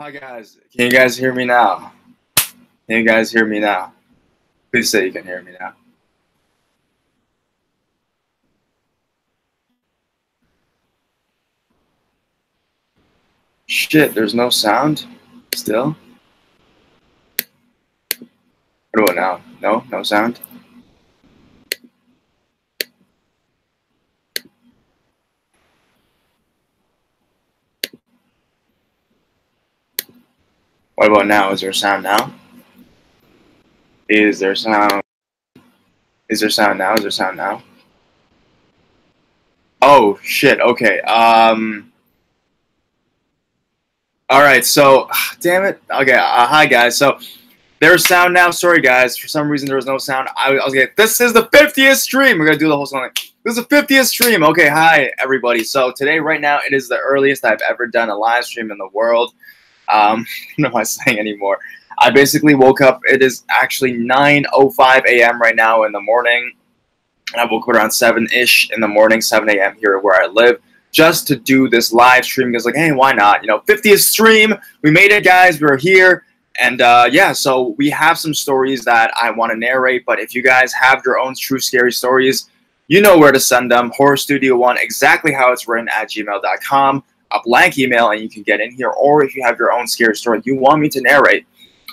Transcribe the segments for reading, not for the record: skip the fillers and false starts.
Hi guys, can you guys hear me now? Can you guys hear me now? Please say you can hear me now. Shit, there's no sound still? What about now? No? No sound? What about now? Is there sound now? Is there sound? Is there sound now? Is there sound now? Oh shit, okay. Alright, so damn it. Okay, hi guys. So there's sound now. Sorry guys, for some reason there was no sound. I was like, this is the 50th stream. We're gonna do the whole song. This is the 50th stream. Okay, hi everybody. So today, right now, it is the earliest I've ever done a live stream in the world. What am I saying anymore? I basically woke up. It is actually 9:05 a.m. right now in the morning. And I woke up around 7-ish in the morning, 7 a.m. here where I live, just to do this live stream. Because like, hey, why not? You know, 50th stream. We made it, guys. We're here. And yeah, so we have some stories that I want to narrate. But if you guys have your own true scary stories, you know where to send them. HorrorStudio1, exactly how it's written, at gmail.com. A blank email, and you can get in here. Or if you have your own scary story you want me to narrate,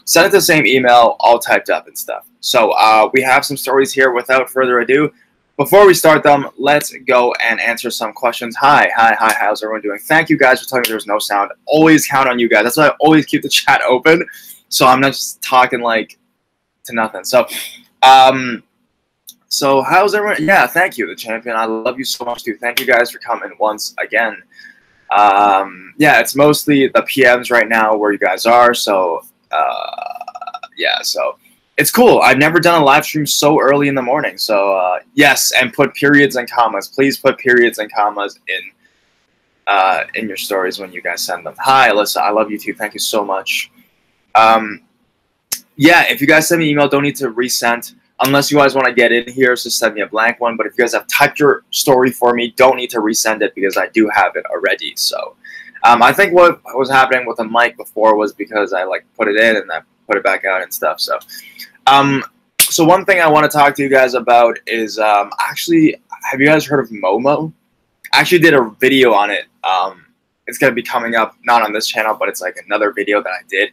send it to the same email, all typed up and stuff. So we have some stories here. Without further ado, before we start them, let's go and answer some questions. Hi, how's everyone doing? Thank you guys for telling me there's no sound. Always count on you guys. That's why I always keep the chat open, so I'm not just talking like to nothing. So, so how's everyone? Yeah, thank you, the champion. I love you so much too. Thank you guys for coming once again. Yeah, it's mostly the PMs right now where you guys are. So, yeah, so. It's cool. I've never done a live stream so early in the morning. So, yes, and put periods and commas. Please put periods and commas in your stories when you guys send them. Hi, Alyssa. I love you too. Thank you so much. Yeah, if you guys send me an email, don't need to resend. Unless you guys want to get in here, so send me a blank one. But if you guys have typed your story for me, don't need to resend it because I do have it already. So, I think what was happening with the mic before was because I, like, put it in and I put it back out and stuff. So, so one thing I want to talk to you guys about is, actually, have you guys heard of Momo? I actually did a video on it. It's going to be coming up, not on this channel, but it's like another video that I did.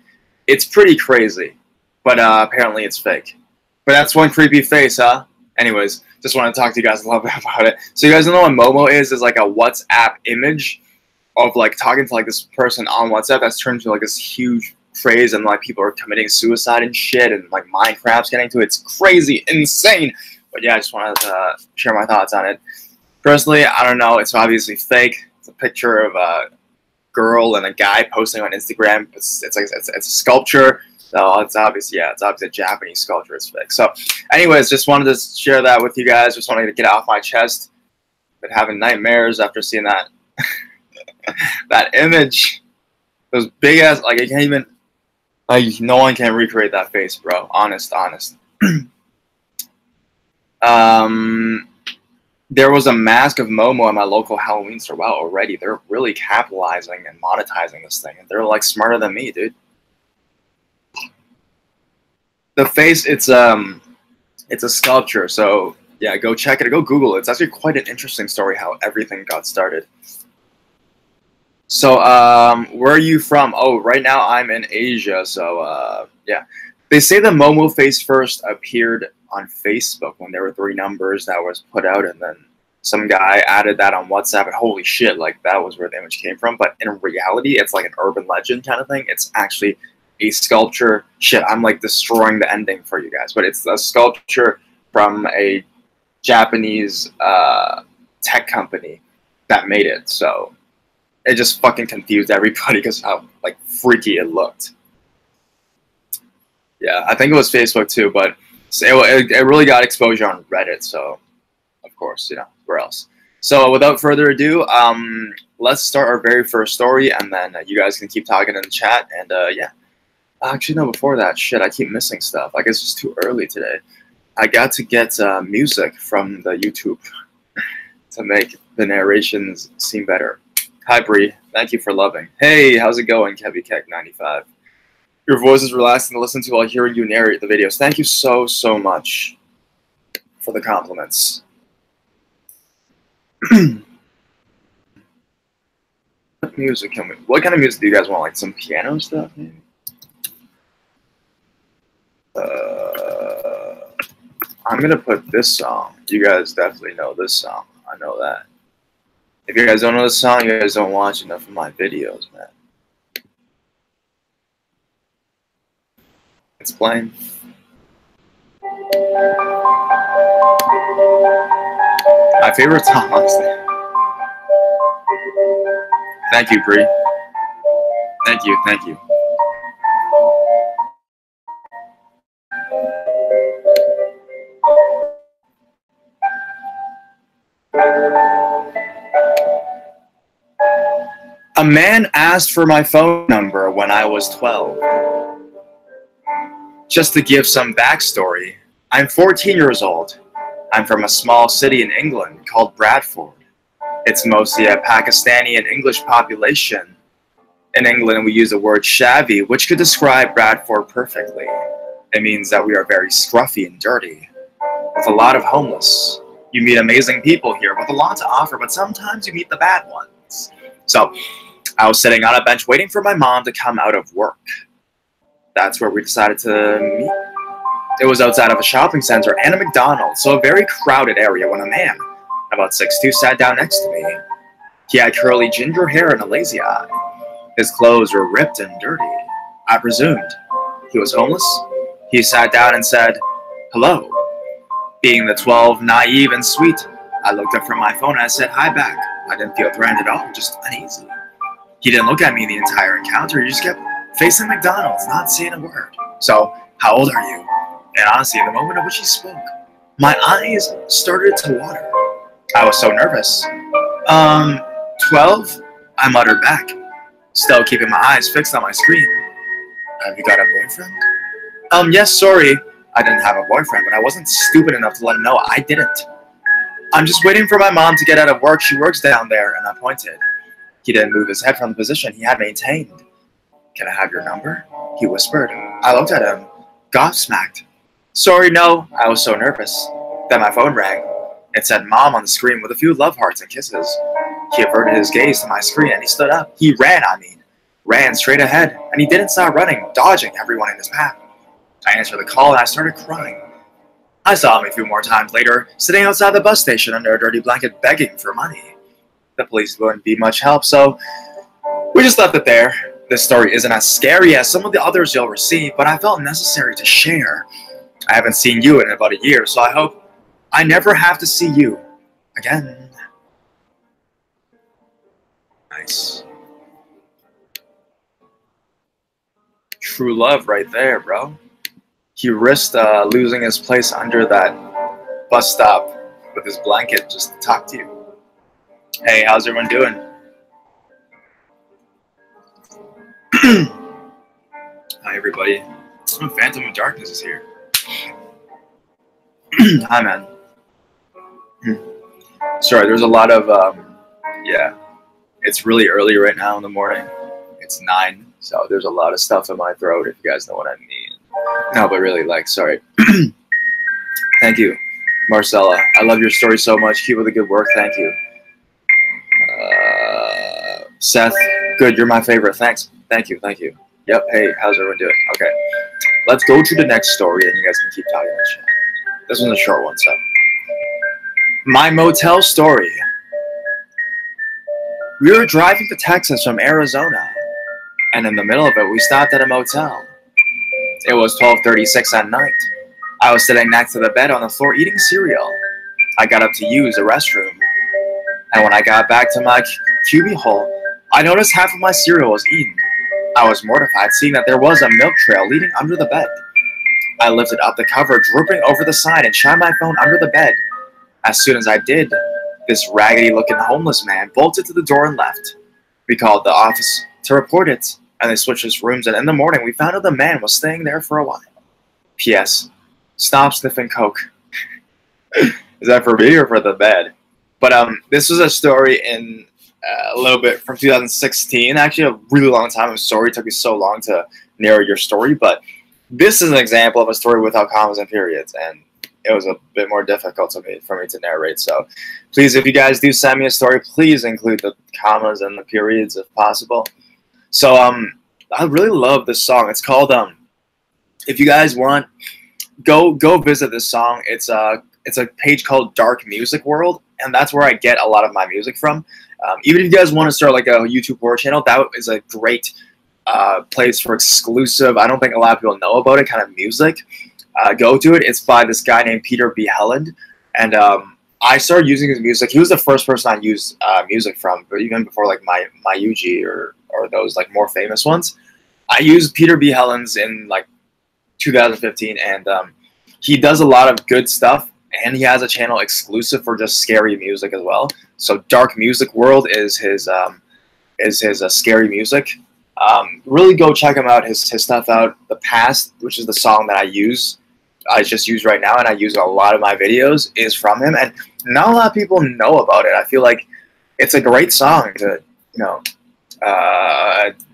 It's pretty crazy, but apparently it's fake. But that's one creepy face, huh? Anyways, just want to talk to you guys a little bit about it. So you guys know what Momo is like a WhatsApp image of like talking to like this person on WhatsApp that's turned into like this huge phrase, and like people are committing suicide and shit, and like Minecraft's getting to it. It's crazy, insane. But yeah, I just wanted to share my thoughts on it. Personally, I don't know. It's obviously fake. It's a picture of a girl and a guy posting on Instagram. It's a sculpture. So it's obviously, yeah, it's obviously a Japanese sculpture. It's fake. So, anyways, just wanted to share that with you guys. Just wanted to get it off my chest. Been having nightmares after seeing that that image. Those big ass, like, I can't even. Like, no one can recreate that face, bro. Honest. There was a mask of Momo at my local Halloween store. Wow, already they're really capitalizing and monetizing this thing, and they're like smarter than me, dude. The face, it's a sculpture. So yeah, go check it. Go Google it. It's actually quite an interesting story how everything got started. So, where are you from? Oh, right now I'm in Asia, so, yeah. They say the Momo face first appeared on Facebook when there were 3 numbers that was put out, and then some guy added that on WhatsApp, and holy shit, like, that was where the image came from. But in reality, it's like an urban legend kind of thing. It's actually a sculpture. Shit, I'm, like, destroying the ending for you guys. But it's a sculpture from a Japanese, tech company that made it, so it just fucking confused everybody because how like freaky it looked. Yeah, I think it was Facebook too, but it really got exposure on Reddit. So, of course, you know, where else? So, without further ado, let's start our very first story, and then you guys can keep talking in the chat. And yeah, actually, no, before that, shit, I keep missing stuff. I guess it's too early today. I got to get music from the YouTube to make the narrations seem better. Hi, Bree. Thank you for loving. Hey, how's it going, KevyKek95? Your voice is relaxing to listen to while hearing you narrate the videos. Thank you so, so much for the compliments. What music can we... What kind of music do you guys want? Like some piano stuff, maybe? I'm gonna put this song. You guys definitely know this song. I know that. If you guys don't know this song, you guys don't watch enough of my videos, man. It's playing. My favorite song, honestly. Thank you, Bree. Thank you, thank you. A man asked for my phone number when I was 12. Just to give some backstory, I'm 14 years old. I'm from a small city in England called Bradford. It's mostly a Pakistani and English population. In England, we use the word shabby, which could describe Bradford perfectly. It means that we are very scruffy and dirty, with a lot of homeless. You meet amazing people here with a lot to offer, but sometimes you meet the bad ones. So, I was sitting on a bench waiting for my mom to come out of work. That's where we decided to meet. It was outside of a shopping center and a McDonald's, so a very crowded area, when a man, about 6'2", sat down next to me. He had curly ginger hair and a lazy eye. His clothes were ripped and dirty. I presumed he was homeless. He sat down and said, "Hello." Being the 12, naive and sweet, I looked up from my phone and I said hi back. I didn't feel threatened at all, just uneasy. He didn't look at me the entire encounter. He just kept facing McDonald's, not saying a word. So, how old are you? And honestly, in the moment in which he spoke, my eyes started to water. I was so nervous. 12? I muttered back, still keeping my eyes fixed on my screen. Have you got a boyfriend? Yes, sorry. I didn't have a boyfriend, but I wasn't stupid enough to let him know I didn't. I'm just waiting for my mom to get out of work. She works down there, and I pointed. He didn't move his head from the position he had maintained. Can I have your number? He whispered. I looked at him, gobsmacked. Sorry, no. I was so nervous. Then my phone rang. It said Mom on the screen with a few love hearts and kisses. He averted his gaze to my screen and he stood up. He ran, ran straight ahead, and he didn't stop running, dodging everyone in his path. I answered the call and I started crying. I saw him a few more times later, sitting outside the bus station under a dirty blanket begging for money. The police wouldn't be much help, so we just left it there. This story isn't as scary as some of the others you'll receive, but I felt necessary to share. I haven't seen you in about a year, so I hope I never have to see you again. Nice. True love right there, bro. He risked losing his place under that bus stop with his blanket just to talk to you. Hey, how's everyone doing? Hi, everybody. Phantom of Darkness is here. Hi, man. Sorry, there's a lot of, yeah. It's really early right now in the morning. It's 9, so there's a lot of stuff in my throat, if you guys know what I mean. No, but really, like, sorry. Thank you, Marcella. I love your story so much. Keep up the good work. Thank you. Seth, good. You're my favorite. Thanks. Thank you. Thank you. Yep. Hey, how's everyone doing? Okay. Let's go to the next story, and you guys can keep talking in the chat. This one's a short one, so. My motel story. We were driving to Texas from Arizona, and in the middle of it, we stopped at a motel. It was 12:36 at night. I was sitting next to the bed on the floor eating cereal. I got up to use the restroom, and when I got back to my cubbyhole, I noticed half of my cereal was eaten. I was mortified seeing that there was a milk trail leading under the bed. I lifted up the cover, drooping over the side, and shined my phone under the bed. As soon as I did, this raggedy-looking homeless man bolted to the door and left. We called the office to report it, and they switched us rooms, and in the morning, we found out the man was staying there for a while. P.S. Stop sniffing coke. Is that for me or for the bed? But this was a story in a little bit from 2016. Actually, a really long time. I'm sorry it took you so long to narrate your story, but this is an example of a story without commas and periods, and it was a bit more difficult for me to narrate. So please, if you guys do send me a story, please include the commas and the periods if possible. So I really love this song. It's called if you guys want, go visit this song. It's a page called Dark Music World, and that's where I get a lot of my music from. Even if you guys want to start like a YouTube horror channel, that is a great place for exclusive, I don't think a lot of people know about it, kind of music. Go to it. It's by this guy named Peter B. Helland, and I started using his music. He was the first person I used music from, but even before like my UG or those like more famous ones. I used Peter B. Helland's in like 2015, and he does a lot of good stuff, and he has a channel exclusive for just scary music as well. So Dark Music World is his scary music. Really go check him out, his stuff out. The Past, which is the song that I just use right now, and I use in a lot of my videos, is from him, and not a lot of people know about it. I feel like it's a great song to, you know,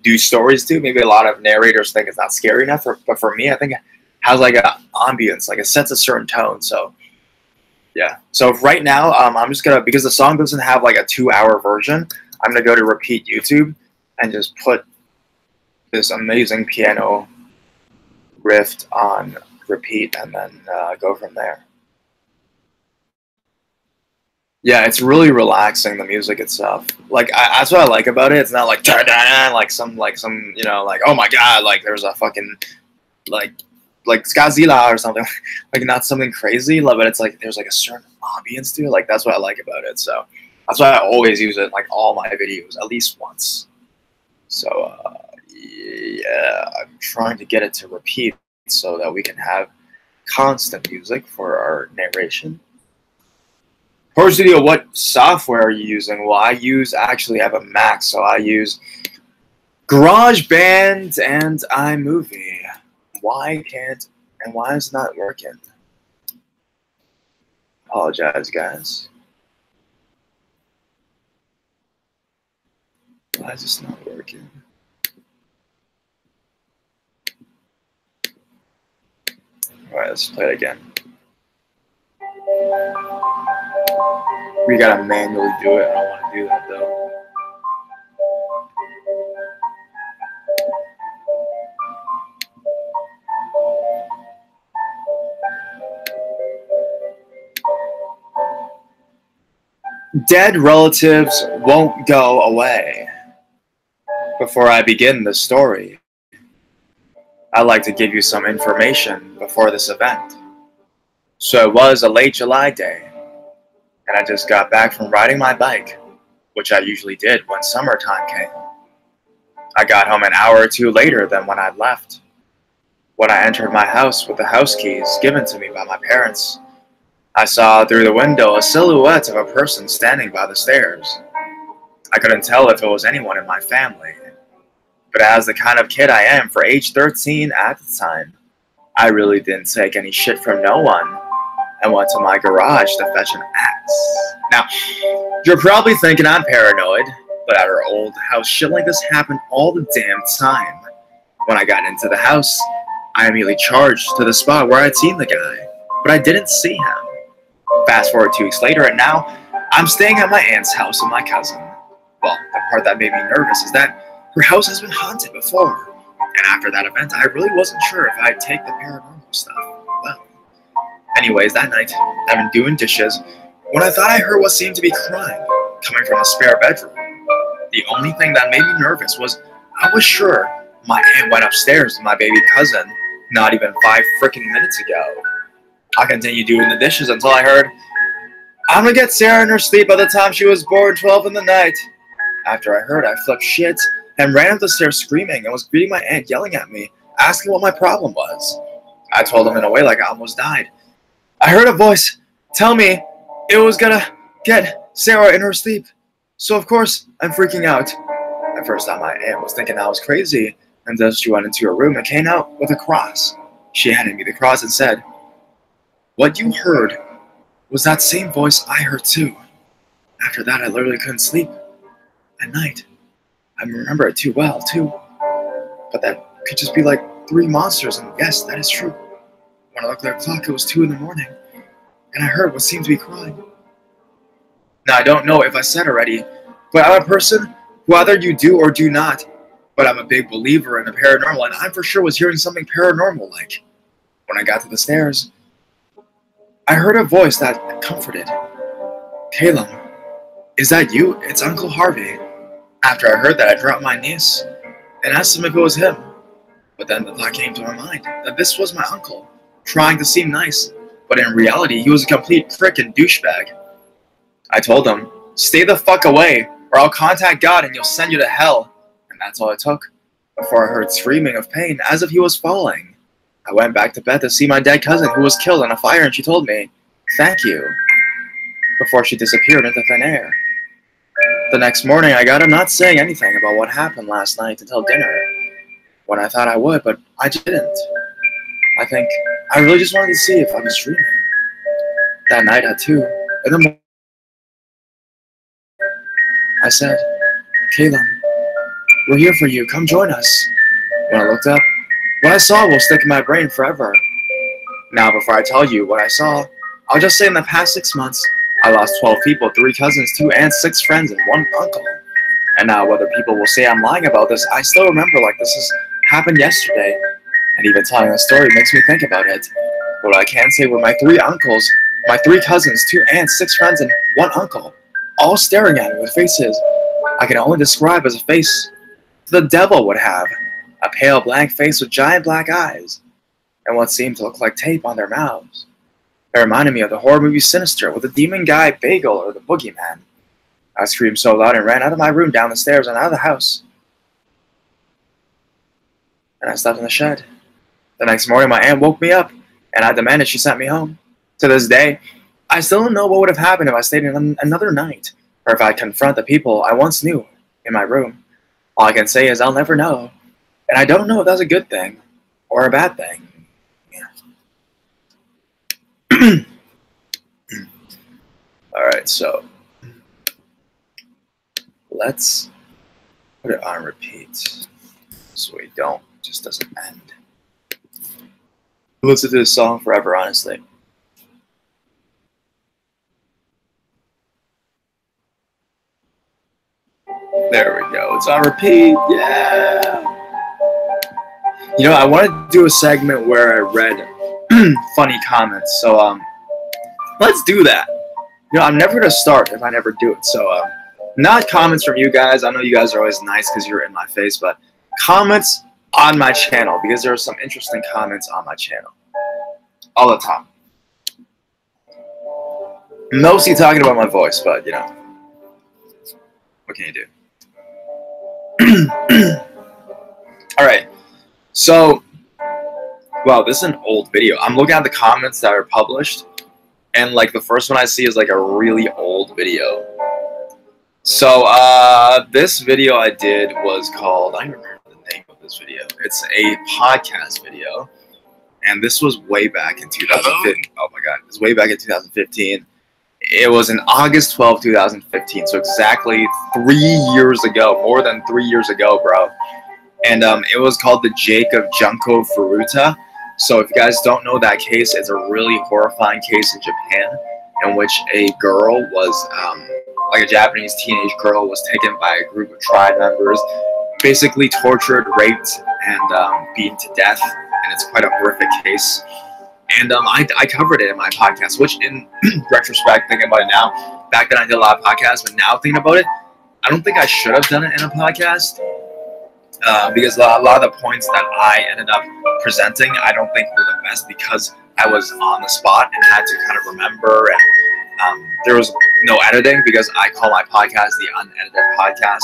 do stories to. Maybe a lot of narrators think it's not scary enough, but for me, I think it has like an ambience, like it sets a certain tone. So yeah. So right now, I'm just gonna, because the song doesn't have like a 2-hour version, I'm gonna go to Repeat YouTube and just put this amazing piano riff on repeat, and then go from there. Yeah, it's really relaxing, the music itself. Like that's what I like about it. It's not like like some you know, like, oh my god, like there's a fucking like Godzilla or something, like not something crazy, but it's like there's like a certain ambience to it. Like that's what I like about it. So that's why I always use it in like all my videos at least once. So yeah, I'm trying to get it to repeat so that we can have constant music for our narration. Horror Studio, what software are you using? Well, I actually have a Mac, so I use GarageBand and iMovie. Why is it not working? Apologize, guys. Why is this not working? Alright, let's play it again. We gotta manually do it. I don't want to do that though. Dead relatives won't go away. Before I begin the story, I'd like to give you some information before this event. So it was a late July day, and I just got back from riding my bike, which I usually did when summertime came. I got home an hour or two later than when I'd left. When I entered my house with the house keys given to me by my parents, I saw through the window a silhouette of a person standing by the stairs. I couldn't tell if it was anyone in my family, but as the kind of kid I am for age 13 at the time, I really didn't take any shit from no one and went to my garage to fetch an axe. Now, you're probably thinking I'm paranoid, but at our old house, shit like this happened all the damn time. When I got into the house, I immediately charged to the spot where I'd seen the guy, but I didn't see him. Fast forward 2 weeks later, and now I'm staying at my aunt's house with my cousin. Well, the part that made me nervous is that her house has been haunted before, and after that event, I really wasn't sure if I'd take the paranormal stuff well. Anyways, that night, I've been doing dishes when I thought I heard what seemed to be crying coming from the spare bedroom. The only thing that made me nervous was I was sure my aunt went upstairs with my baby cousin not even 5 freaking minutes ago. I continued doing the dishes until I heard, "I'm gonna get Sarah in her sleep by the time she was born, 12 in the night." After I heard, I flipped shit and ran up the stairs screaming and was greeting my aunt yelling at me, asking what my problem was. I told him in a way like I almost died. I heard a voice tell me it was gonna get Sarah in her sleep. So of course, I'm freaking out. At first thought my aunt was thinking I was crazy, and then she went into her room and came out with a cross. She handed me the cross and said, "What you heard was that same voice I heard too." After that, I literally couldn't sleep. at night. I remember it too well, too. But that could just be like 3 monsters, and yes, that is true. When I looked at the clock, it was 2 in the morning, and I heard what seemed to be crying. Now, I don't know if I said already, but I'm a person who either you do or do not, but I'm a big believer in the paranormal, and I for sure was hearing something paranormal-like. When I got to the stairs, I heard a voice that comforted. Caleb, is that you? It's Uncle Harvey. After I heard that, I dropped my knees and asked him if it was him. But then the thought came to my mind that this was my uncle, trying to seem nice, but in reality, he was a complete prick and douchebag. I told him, stay the fuck away, or I'll contact God and he'll send you to hell. And that's all it took, before I heard screaming of pain as if he was falling. I went back to bed to see my dead cousin who was killed in a fire, and she told me, thank you, before she disappeared into thin air. The next morning, I got up not saying anything about what happened last night until dinner, when I thought I would, but I didn't. I think I really just wanted to see if I was dreaming. That night at 2 in the morning, I said, Caleb, we're here for you. Come join us. When I looked up, what I saw will stick in my brain forever. Now, before I tell you what I saw, I'll just say in the past 6 months, I lost 12 people, 3 cousins, 2 aunts, 6 friends, and 1 uncle. And now, whether people will say I'm lying about this, I still remember like this has happened yesterday. And even telling the story makes me think about it. But what I can say were my 3 uncles, my 3 cousins, 2 aunts, 6 friends, and 1 uncle, all staring at me with faces I can only describe as a face the devil would have. A pale blank face with giant black eyes, and what seemed to look like tape on their mouths. It reminded me of the horror movie Sinister with the demon guy Bagel or the boogeyman. I screamed so loud and ran out of my room, down the stairs, and out of the house. And I slept in the shed. The next morning, my aunt woke me up, and I demanded she sent me home. To this day, I still don't know what would have happened if I stayed in another night, or if I confront the people I once knew in my room. All I can say is I'll never know. And I don't know if that's a good thing or a bad thing. Yeah. Alright, so let's put it on repeat so we don't, just doesn't end. Listen to this song forever, honestly. There we go. It's on repeat. Yeah. You know, I want to do a segment where I read funny comments. So, let's do that. You know, I'm never going to start if I never do it. So, not comments from you guys. I know you guys are always nice because you're in my face, but comments on my channel, because there are some interesting comments on my channel all the time. Mostly talking about my voice, but, you know, what can you do? All right, so, wow, this is an old video. I'm looking at the comments that are published, and like the first one I see is like a really old video. So this video I did was called, I don't remember the name of this video. It's a podcast video, and this was way back in 2015. Oh my god, it's way back in 2015. It was in August 12, 2015, so exactly 3 years ago, more than 3 years ago, bro. And it was called the Jacob Junko Furuta. So if you guys don't know that case, it's a really horrifying case in Japan in which a girl was, like a Japanese teenage girl, was taken by a group of tribe members, basically tortured, raped, and beaten to death. And it's quite a horrific case. And I covered it in my podcast, which in retrospect, thinking about it now, back then I did a lot of podcasts, but now thinking about it, I don't think I should have done it in a podcast, because a lot of the points that I ended up presenting, I don't think were the best, because I was on the spot and had to kind of remember, and there was no editing, because I call my podcast the unedited podcast.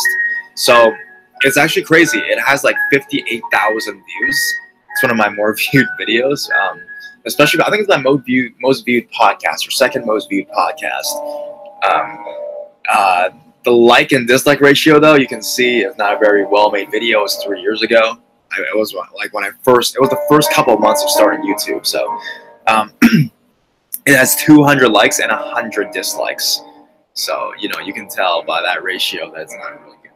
So it's actually crazy. It has like 58,000 views. It's one of my more viewed videos. Especially, I think it's my most viewed podcast, or second most viewed podcast. The like and dislike ratio, though, you can see it's not a very well-made video. It was 3 years ago. It was like when it was the first couple of months of starting YouTube. So it has 200 likes and 100 dislikes. So, you know, you can tell by that ratio that it's not really good.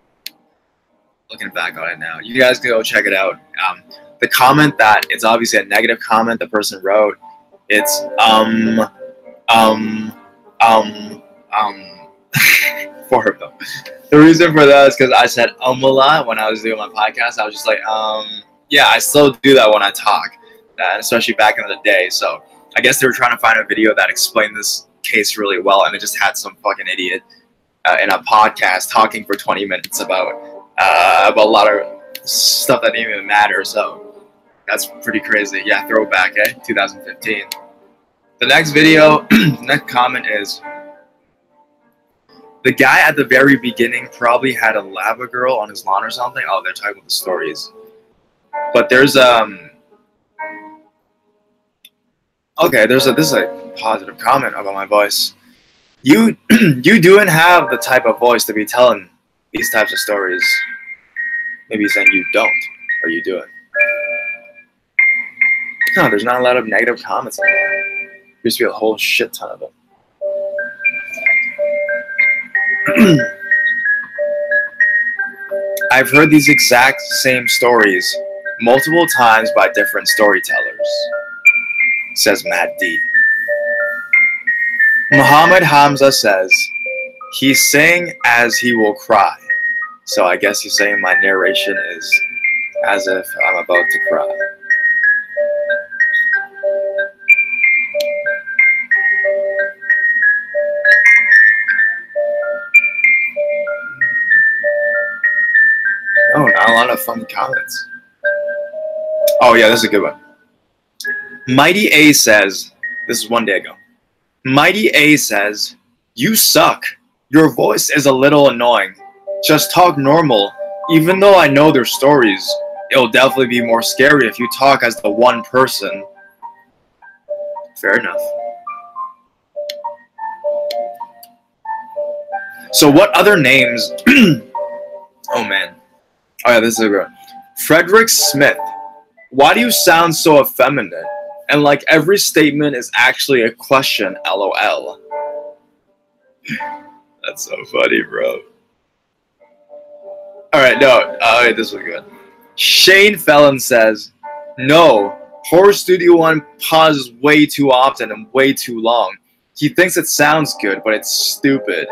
looking back on it now. You guys can go check it out. The comment that it's obviously a negative comment the person wrote. It's four of them. The reason for that is because I said a lot when I was doing my podcast. I was just like, yeah, I still do that when I talk, especially back in the day. So I guess they were trying to find a video that explained this case really well, and it just had some fucking idiot in a podcast talking for 20 minutes about a lot of stuff that didn't even matter. So that's pretty crazy. Yeah, throwback, 2015. The next video, next comment is, the guy at the very beginning probably had a lava girl on his lawn or something. Oh, they're talking about the stories. But there's okay, this is a positive comment about my voice. You do have the type of voice to be telling these types of stories. Maybe he's saying you don't, or you do it. No, there's not a lot of negative comments on there. There used to be a whole shit ton of them. I've heard these exact same stories multiple times by different storytellers, says Matt D. Muhammad Hamza says, he's saying as he will cry. So I guess he's saying my narration is as if I'm about to cry. Oh, not a lot of fun comments. Oh yeah, this is a good one. Mighty A says, this is one day ago. Mighty A says, you suck. Your voice is a little annoying. Just talk normal. Even though I know their stories, it'll definitely be more scary if you talk as the one person. Fair enough. So what other names? Oh man. Oh yeah, this is a good one. Frederick Smith. Why do you sound so effeminate? And like every statement is actually a question, LOL. That's so funny, bro. Alright, no. Oh, wait, this was good. Shane Fallon says, no, Horror Studio 1 pauses way too often and way too long. He thinks it sounds good, but it's stupid.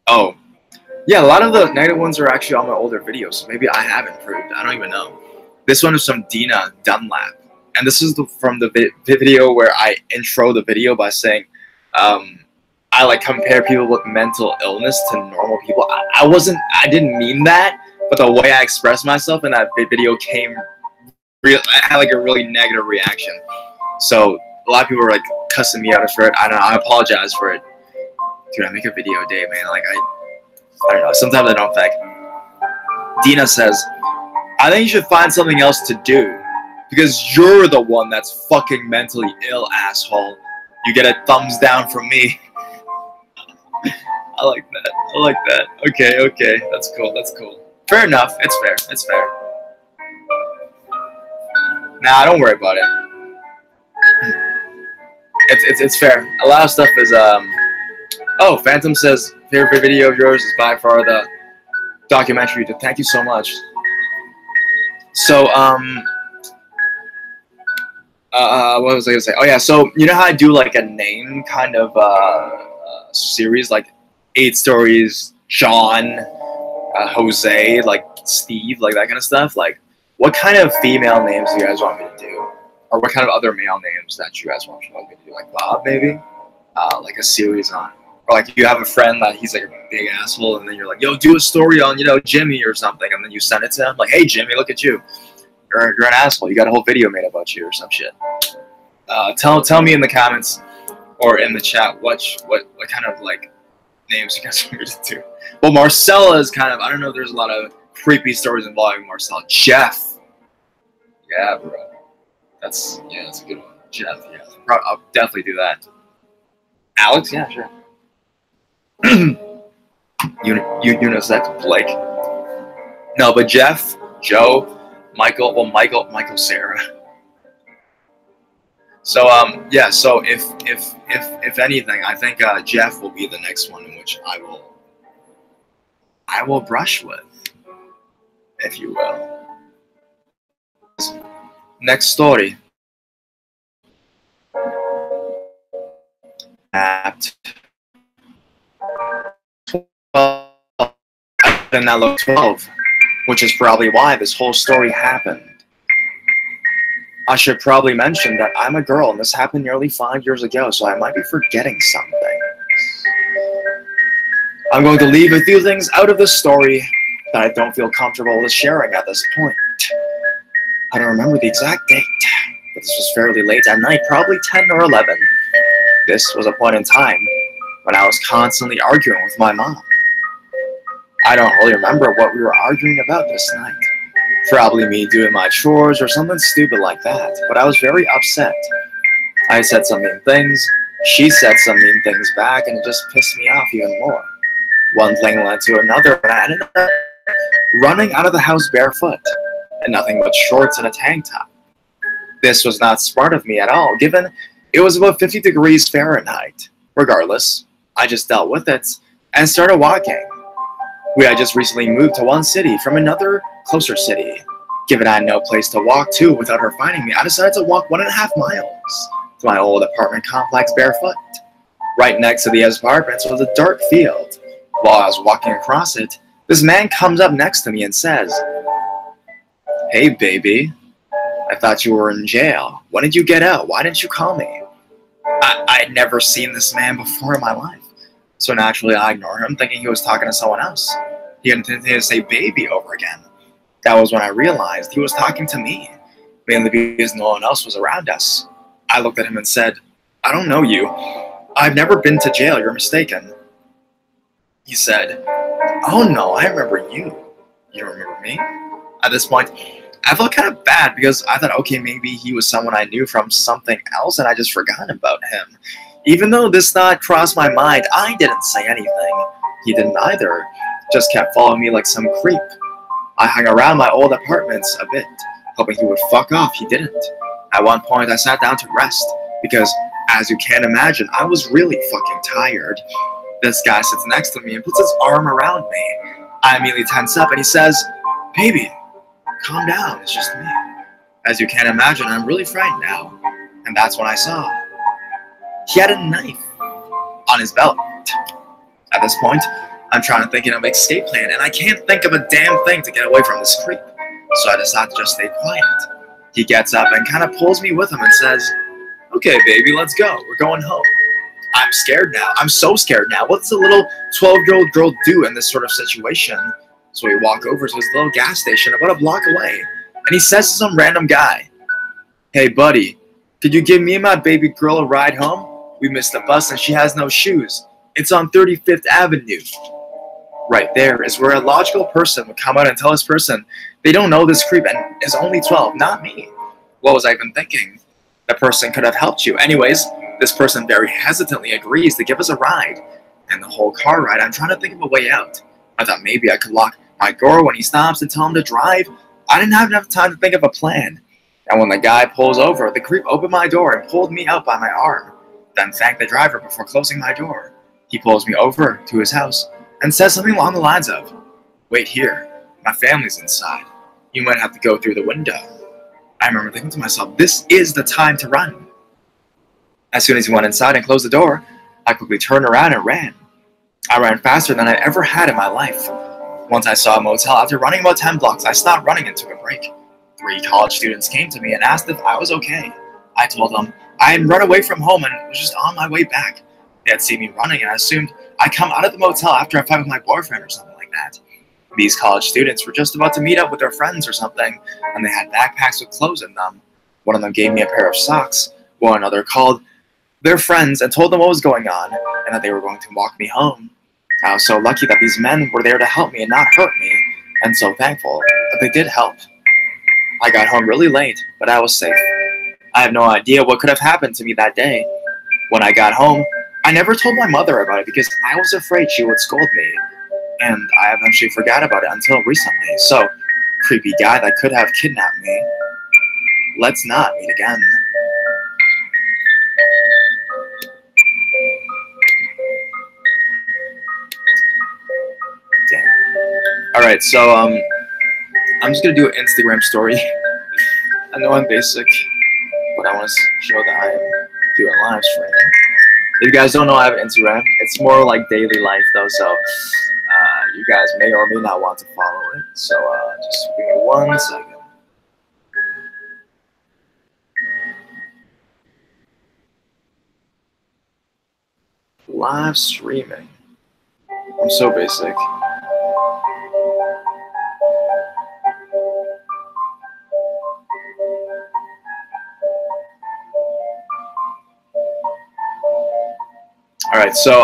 Oh. Yeah, a lot of the negative ones are actually on my older videos, so maybe I have improved. I don't even know. This one is from Dina Dunlap. And this is from the video where I intro the video by saying, I like compare people with mental illness to normal people. I didn't mean that, but the way I expressed myself in that video I had like a really negative reaction. So a lot of people were like cussing me out for it. I apologize for it. Dude, I make a video a day, man. Like I don't know. Sometimes I don't think. Dina says, I think you should find something else to do. Because you're the one that's fucking mentally ill, asshole. You get a thumbs down from me. I like that. I like that. Okay. That's cool. Fair enough. It's fair. Nah, don't worry about it. It's fair. A lot of stuff is oh, Phantom says favorite video of yours is by far the documentary you did. Thank you so much. So what was I gonna say? Oh yeah, so you know how I do like a name kind of series, like 8 stories, John, Jose, like Steve, like that kind of stuff. Like, what kind of female names do you guys want me to do, or what kind of other male names that you guys want me to do? Like Bob, maybe, like a series on, or like you have a friend that he's like a big asshole, and then you're like, yo, do a story on Jimmy or something, and then you send it to him like, hey Jimmy, look at you. You're an asshole. You got a whole video made about you or some shit. Tell me in the comments or in the chat what kind of like names you guys want me to do. Well, Marcella is kind of, I don't know. There's a lot of creepy stories involving Marcella. Jeff. Yeah, bro. That's a good one. Jeff. Yeah, I'll definitely do that. Alex. Yeah, sure. Unisex. Blake. No, but Jeff, Joe. Michael, Sarah. So yeah. So if anything, I think Jeff will be the next one in which I will brush with. if you will. Next story. At 12, I did not look 12, which is probably why this whole story happened. I should probably mention that I'm a girl, and this happened nearly 5 years ago, so I might be forgetting something. I'm going to leave a few things out of this story that I don't feel comfortable with sharing at this point. I don't remember the exact date, but this was fairly late at night, probably 10 or 11. This was a point in time when I was constantly arguing with my mom. I don't really remember what we were arguing about this night. Probably me doing my chores or something stupid like that, but I was very upset. I said some mean things, she said some mean things back, and it just pissed me off even more. One thing led to another, and I ended up running out of the house barefoot, and nothing but shorts and a tank top. This was not smart of me at all, given it was about 50 degrees Fahrenheit. Regardless, I just dealt with it and started walking. We had just recently moved to one city from another closer city. Given I had no place to walk to without her finding me, I decided to walk 1.5 miles to my old apartment complex barefoot. Right next to the apartments was a dark field. While I was walking across it, this man comes up next to me and says, "Hey baby, I thought you were in jail. When did you get out? Why didn't you call me?" I had never seen this man before in my life, so naturally I ignored him, thinking he was talking to someone else. He continued to say baby over again. That was when I realized he was talking to me, mainly because no one else was around us. I looked at him and said, "I don't know you. I've never been to jail, you're mistaken." He said, "Oh no, I remember you. You don't remember me?" At this point, I felt kind of bad because I thought, okay, maybe he was someone I knew from something else and I just forgot about him. Even though this thought crossed my mind, I didn't say anything. He didn't either, just kept following me like some creep. I hung around my old apartments a bit, hoping he would fuck off. He didn't. At one point, I sat down to rest because, as you can imagine, I was really fucking tired. This guy sits next to me and puts his arm around me. I immediately tense up and he says, "Baby, calm down, it's just me." As you can imagine, I'm really frightened now. And that's when I saw he had a knife on his belt. At this point, I'm trying to think of an escape plan, and I can't think of a damn thing to get away from this creep. So I decide to just stay quiet. He gets up and kind of pulls me with him and says, "Okay, baby, let's go. We're going home." I'm scared now. I'm so scared now. What's a little 12-year-old girl do in this sort of situation? So we walk over to his little gas station about a block away, and he says to some random guy, "Hey, buddy, could you give me and my baby girl a ride home? We missed the bus and she has no shoes. It's on 35th Avenue. Right there is where a logical person would come out and tell this person they don't know this creep and is only 12, not me. What was I even thinking? The person could have helped you. Anyways, this person very hesitantly agrees to give us a ride. And the whole car ride, I'm trying to think of a way out. I thought maybe I could lock my door when he stops and tell him to drive. I didn't have enough time to think of a plan. And when the guy pulls over, the creep opened my door and pulled me out by my arm. Then thanked the driver before closing my door. He pulls me over to his house and says something along the lines of, "Wait here, my family's inside. You might have to go through the window." I remember thinking to myself, this is the time to run. As soon as he went inside and closed the door, I quickly turned around and ran. I ran faster than I ever had in my life. Once I saw a motel, after running about 10 blocks, I stopped running and took a break. 3 college students came to me and asked if I was okay. I told them I had run away from home and was just on my way back. They had seen me running and assumed I'd come out of the motel after a fight with my boyfriend or something like that. These college students were just about to meet up with their friends or something, and they had backpacks with clothes in them. One of them gave me a pair of socks, while another called their friends and told them what was going on, and that they were going to walk me home. I was so lucky that these men were there to help me and not hurt me, and so thankful that they did help. I got home really late, but I was safe. I have no idea what could have happened to me that day. When I got home, I never told my mother about it because I was afraid she would scold me, and I eventually forgot about it until recently. So, creepy guy that could have kidnapped me, let's not meet again. Damn. Alright, so, I'm just gonna do an Instagram story. I know I'm basic, but I want to show that I am doing live streaming. If you guys don't know, I have an Instagram. It's more like daily life though, so you guys may or may not want to follow it. So just give me 1 second. Live streaming. I'm so basic. All right, so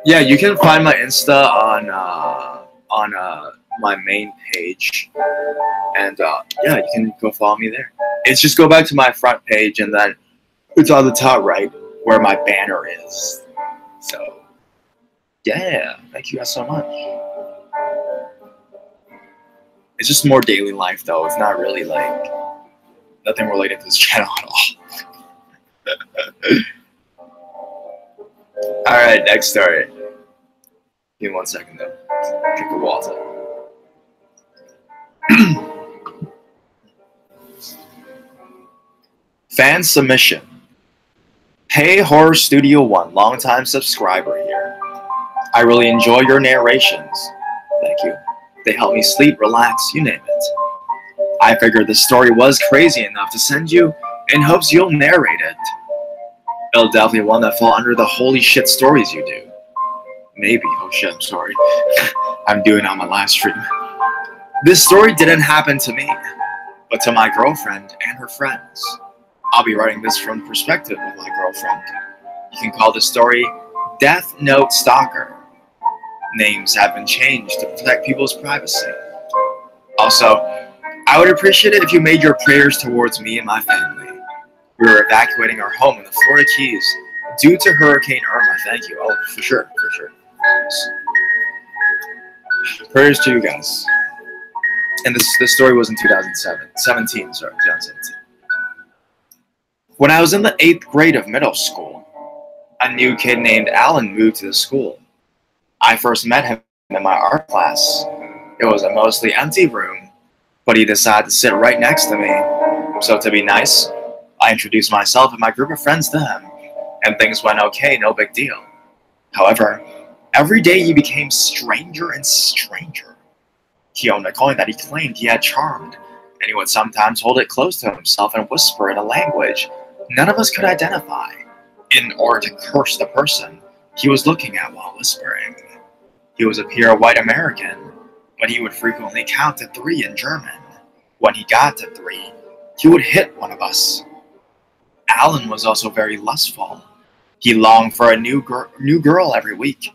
yeah, you can find my Insta on my main page, and yeah, you can go follow me there. It's just go back to my front page, and then it's on the top right where my banner is. So yeah, thank you guys so much. It's just more daily life though. It's not really like nothing related to this channel at all. All right, next story. Give me 1 second though. Drink of water. Fan submission. Hey Horror Studio 1, longtime subscriber here. I really enjoy your narrations. Thank you. They help me sleep, relax, you name it. I figured this story was crazy enough to send you in hopes you'll narrate it. It'll definitely one that fall under the holy shit stories you do. Maybe. Oh shit, I'm sorry. I'm doing it on my live stream. This story didn't happen to me, but to my girlfriend and her friends. I'll be writing this from the perspective of my girlfriend. You can call this story Death Note Stalker. Names have been changed to protect people's privacy. Also, I would appreciate it if you made your prayers towards me and my family. We were evacuating our home in the Florida Keys due to Hurricane Irma. Thank you. Oh, for sure, for sure. Prayers to you guys. And this story was in 2017. When I was in the 8th grade of middle school, a new kid named Alan moved to the school. I first met him in my art class. It was a mostly empty room, but he decided to sit right next to me. So to be nice, I introduced myself and my group of friends to him, and things went okay, no big deal. However, every day he became stranger and stranger. He owned a coin that he claimed he had charmed, and he would sometimes hold it close to himself and whisper in a language none of us could identify, in order to curse the person he was looking at while whispering. He was a pure white American, but he would frequently count to 3 in German. When he got to 3, he would hit one of us. Alan was also very lustful. He longed for a new girl every week,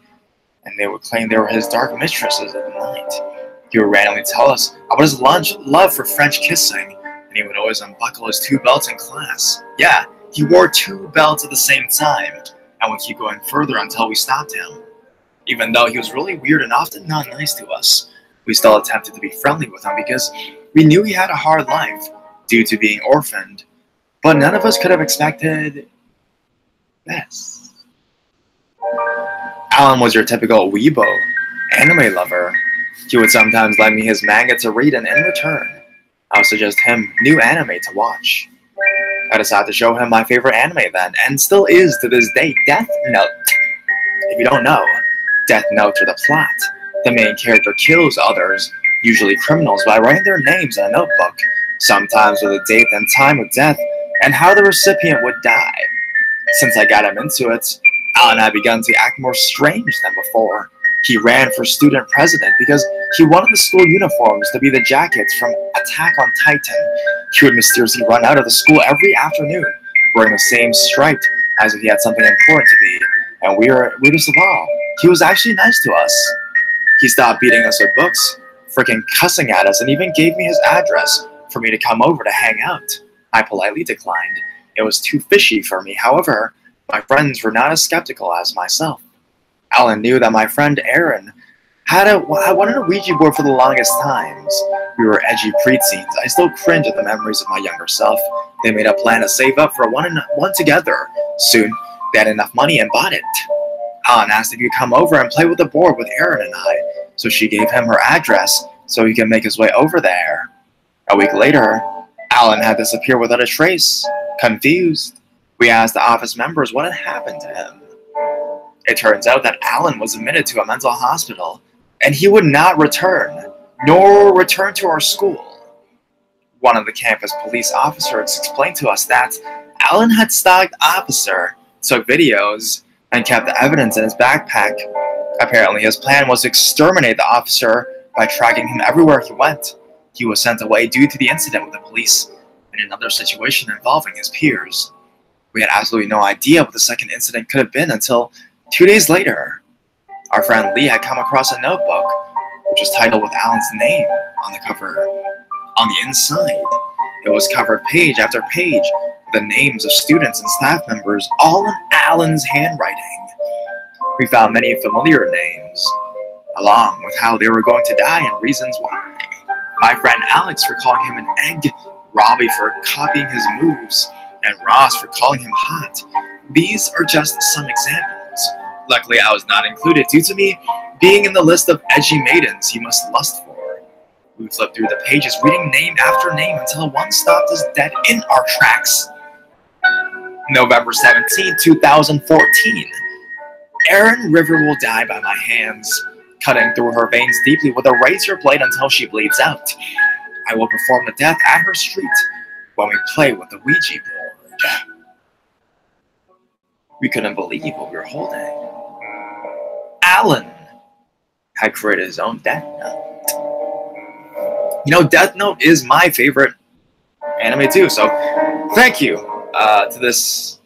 and they would claim they were his dark mistresses at night. He would randomly tell us about his love for French kissing, and he would always unbuckle his 2 belts in class. Yeah, he wore 2 belts at the same time, and would keep going further until we stopped him. Even though he was really weird and often not nice to us, we still attempted to be friendly with him because we knew he had a hard life due to being orphaned, but none of us could have expected this. Alan was your typical weebo, anime lover. He would sometimes lend me his manga to read, and in return, I would suggest him new anime to watch. I decided to show him my favorite anime then, and still is to this day, Death Note. If you don't know, Death Note are the plot. The main character kills others, usually criminals, by writing their names in a notebook, sometimes with a date and time of death, and how the recipient would die. Since I got him into it, Alan had begun to act more strange than before. He ran for student president because he wanted the school uniforms to be the jackets from Attack on Titan. He would mysteriously run out of the school every afternoon, wearing the same stripe as if he had something important to be. And weirdest of all, he was actually nice to us. He stopped beating us with books, freaking cussing at us, and even gave me his address for me to come over to hang out. I politely declined. It was too fishy for me. However, my friends were not as skeptical as myself. Alan knew that my friend Aaron had wanted a Ouija board for the longest times. We were edgy preteens. I still cringe at the memories of my younger self. They made a plan to save up for one together. Soon, they had enough money and bought it. Alan asked if he'd come over and play with the board with Aaron and I, so she gave him her address so he could make his way over there. A week later, Alan had disappeared without a trace. Confused, we asked the office members what had happened to him. It turns out that Alan was admitted to a mental hospital, and he would not return, nor return to our school. One of the campus police officers explained to us that Alan had stalked the officer, took videos, and kept the evidence in his backpack. Apparently, his plan was to exterminate the officer by tracking him everywhere he went. He was sent away due to the incident with the police and another situation involving his peers. We had absolutely no idea what the second incident could have been until 2 days later. Our friend Lee had come across a notebook, which was titled with Alan's name on the cover. On the inside, it was covered page after page with the names of students and staff members, all in Alan's handwriting. We found many familiar names, along with how they were going to die and reasons why. My friend Alex for calling him an egg, Robbie for copying his moves, and Ross for calling him hot. These are just some examples. Luckily, I was not included due to me being in the list of edgy maidens he must lust for. We flipped through the pages, reading name after name until one stopped us dead in our tracks. November 17, 2014. Erin River will die by my hands, cutting through her veins deeply with a razor blade until she bleeds out. I will perform the death at her street when we play with the Ouija board. We couldn't believe what we were holding. Alan had created his own Death Note. You know, Death Note is my favorite anime too, so thank you to this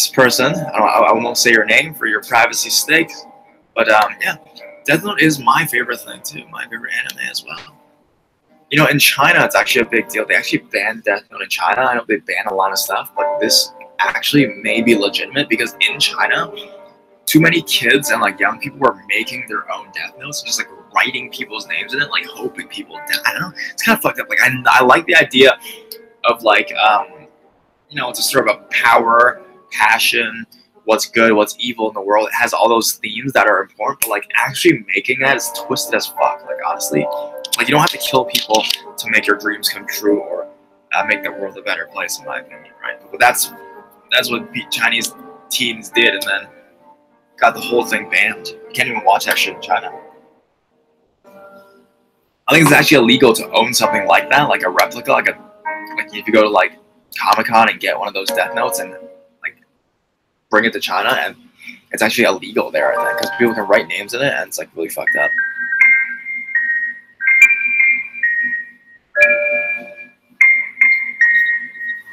person. I won't say your name for your privacy's sake, but yeah, Death Note is my favorite thing too, my favorite anime as well. You know, in China, it's actually a big deal. They actually banned Death Note in China. I know they ban a lot of stuff, but this actually may be legitimate because in China, too many kids and like young people were making their own Death Notes, just like writing people's names in it, like hoping people die. I don't know. It's kind of fucked up. Like I like the idea of like you know, it's a story about power, passion, what's good, what's evil in the world. It has all those themes that are important, but like actually making that is twisted as fuck. Like honestly, like you don't have to kill people to make your dreams come true or make the world a better place, in my opinion, right? But that's what Chinese teens did, and then got the whole thing banned. You can't even watch that shit in China. I think it's actually illegal to own something like that, like a replica, like if you go to like Comic-Con and get one of those Death Notes and like bring it to China, and it's actually illegal there, I think, because people can write names in it, and it's like really fucked up.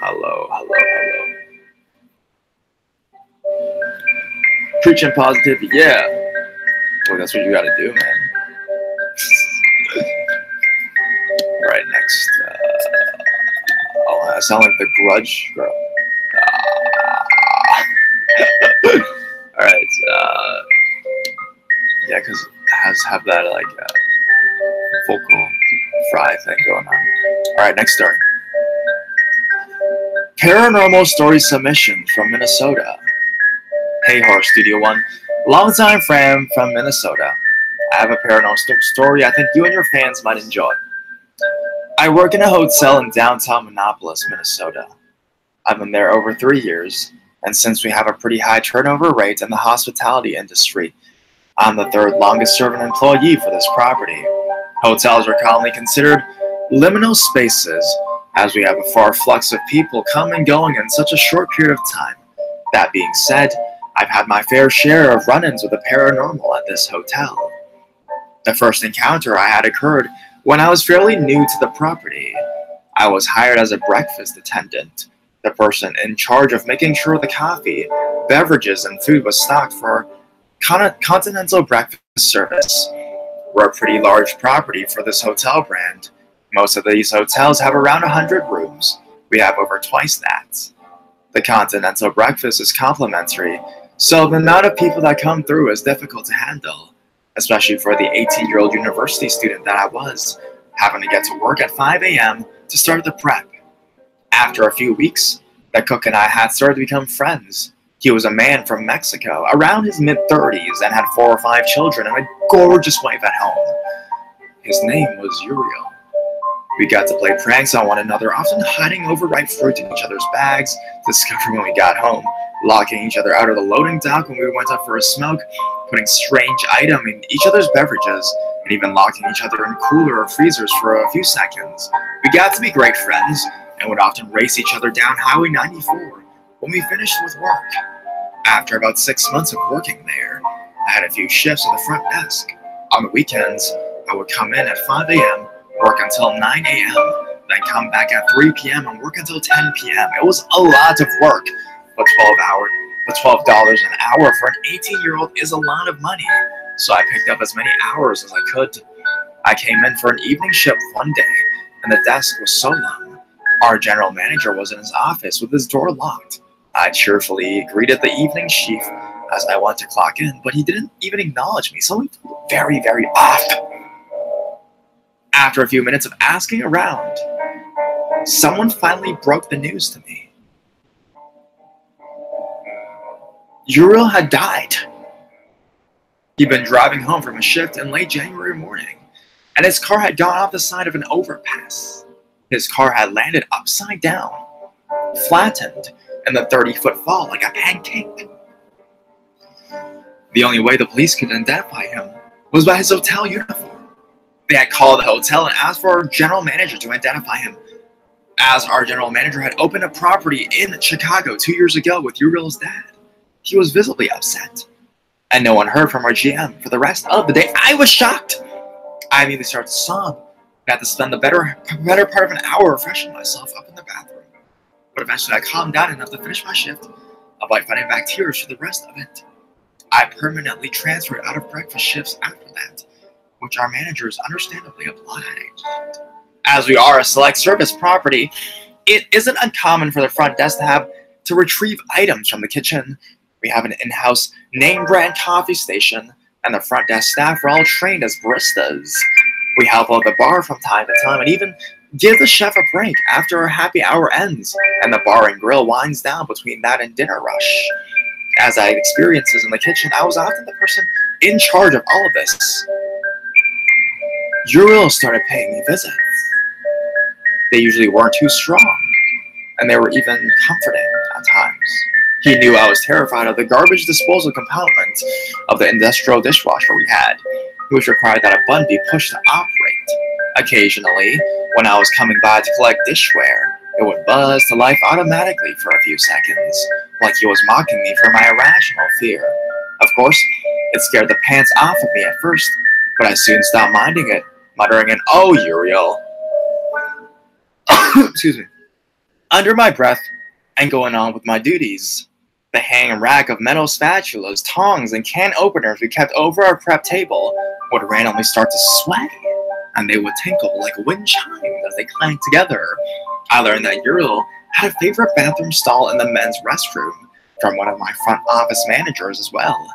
Hello. Preaching positivity, yeah. Well, that's what you gotta do, man. Alright, next. Oh, I sound like the Grudge girl. Alright, yeah, because it has to have that, like, vocal fry thing going on. Alright, next story. Paranormal story submission from Minnesota. Hey, Horror Studio One. Longtime friend from Minnesota. I have a paranormal story I think you and your fans might enjoy. I work in a hotel in downtown Minneapolis, Minnesota. I've been there over 3 years, and since we have a pretty high turnover rate in the hospitality industry, I'm the third longest serving employee for this property. Hotels are commonly considered liminal spaces, as we have a far flux of people come and going in such a short period of time. That being said, I've had my fair share of run-ins with the paranormal at this hotel. The first encounter I had occurred when I was fairly new to the property. I was hired as a breakfast attendant, the person in charge of making sure the coffee, beverages, and food was stocked for continental breakfast service. We're a pretty large property for this hotel brand. Most of these hotels have around 100 rooms. We have over twice that. The continental breakfast is complimentary, so the amount of people that come through is difficult to handle, especially for the 18-year-old university student that I was, having to get to work at 5 a.m. to start the prep. After a few weeks, the cook and I had started to become friends. He was a man from Mexico, around his mid-30s, and had 4 or 5 children and a gorgeous wife at home. His name was Uriel. We got to play pranks on one another, often hiding overripe fruit in each other's bags, discovering when we got home, locking each other out of the loading dock when we went out for a smoke, putting strange items in each other's beverages, and even locking each other in cooler or freezers for a few seconds. We got to be great friends, and would often race each other down Highway 94 when we finished with work. After about 6 months of working there, I had a few shifts at the front desk. On the weekends, I would come in at 5 a.m., work until 9 a.m., then come back at 3 p.m. and work until 10 p.m. It was a lot of work, but $12 an hour for an 18-year-old is a lot of money, so I picked up as many hours as I could. I came in for an evening shift one day, and the desk was so long. Our general manager was in his office with his door locked. I cheerfully greeted the evening chief as I went to clock in, but he didn't even acknowledge me, something very, very off. After a few minutes of asking around, someone finally broke the news to me. Uriel had died. He'd been driving home from a shift in late January morning, and his car had gone off the side of an overpass. His car had landed upside down, flattened in the 30-foot fall like a pancake. The only way the police could identify him was by his hotel uniform. They had called the hotel and asked for our general manager to identify him, as our general manager had opened a property in Chicago 2 years ago with Uriel's dad. He was visibly upset, and no one heard from our GM for the rest of the day. I was shocked. I immediately started to sob. I had to spend the better part of an hour refreshing myself up in the bathroom. But eventually I calmed down enough to finish my shift, avoid fighting back tears for the rest of it. I permanently transferred out of breakfast shifts after that, which our managers understandably obliged. As we are a select service property, it isn't uncommon for the front desk to retrieve items from the kitchen. We have an in-house name brand coffee station, and the front desk staff are all trained as baristas. We help out the bar from time to time and even give the chef a break after our happy hour ends and the bar and grill winds down between that and dinner rush. As I had experiences in the kitchen, I was often the person in charge of all of this. Uriel started paying me visits. They usually weren't too strong, and they were even comforting at times. He knew I was terrified of the garbage disposal compartment of the industrial dishwasher we had, which required that a button be pushed to operate. Occasionally, when I was coming by to collect dishware, it would buzz to life automatically for a few seconds, like he was mocking me for my irrational fear. Of course, it scared the pants off of me at first, but I soon stopped minding it, muttering an "Oh, Uriel," excuse me, under my breath and going on with my duties. The hanging rack of metal spatulas, tongs, and can openers we kept over our prep table would randomly start to sway, and they would tinkle like wind chimes as they clanged together. I learned that Uriel had a favorite bathroom stall in the men's restroom from one of my front office managers as well,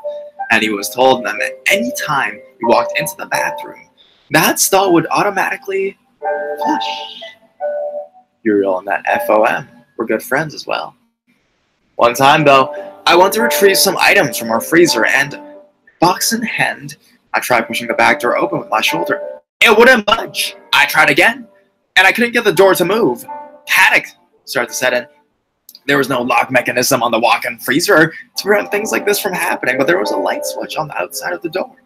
and he was told that at any time we walked into the bathroom, that stall would automatically flush. Uriel and that FOM were good friends as well. One time, though, I went to retrieve some items from our freezer, and, box in hand, I tried pushing the back door open with my shoulder. It wouldn't budge. I tried again, and I couldn't get the door to move. Panic started to set in. There was no lock mechanism on the walk-in freezer to prevent things like this from happening, but there was a light switch on the outside of the door.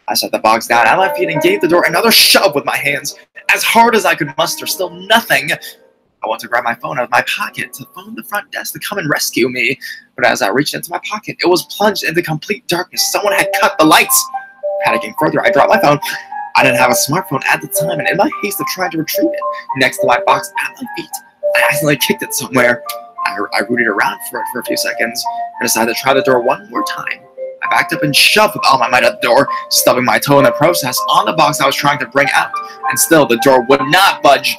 I set the box down at my feet and gave the door another shove with my hands, as hard as I could muster. Still nothing. I went to grab my phone out of my pocket to phone the front desk to come and rescue me, but as I reached into my pocket, it was plunged into complete darkness. Someone had cut the lights. Panicking further, I dropped my phone. I didn't have a smartphone at the time, and in my haste of trying to retrieve it next to my box at my feet, I accidentally kicked it somewhere. I rooted around for it for a few seconds and decided to try the door one more time. I backed up and shoved with all my might at the door, stubbing my toe in the process on the box I was trying to bring out, and still the door would not budge.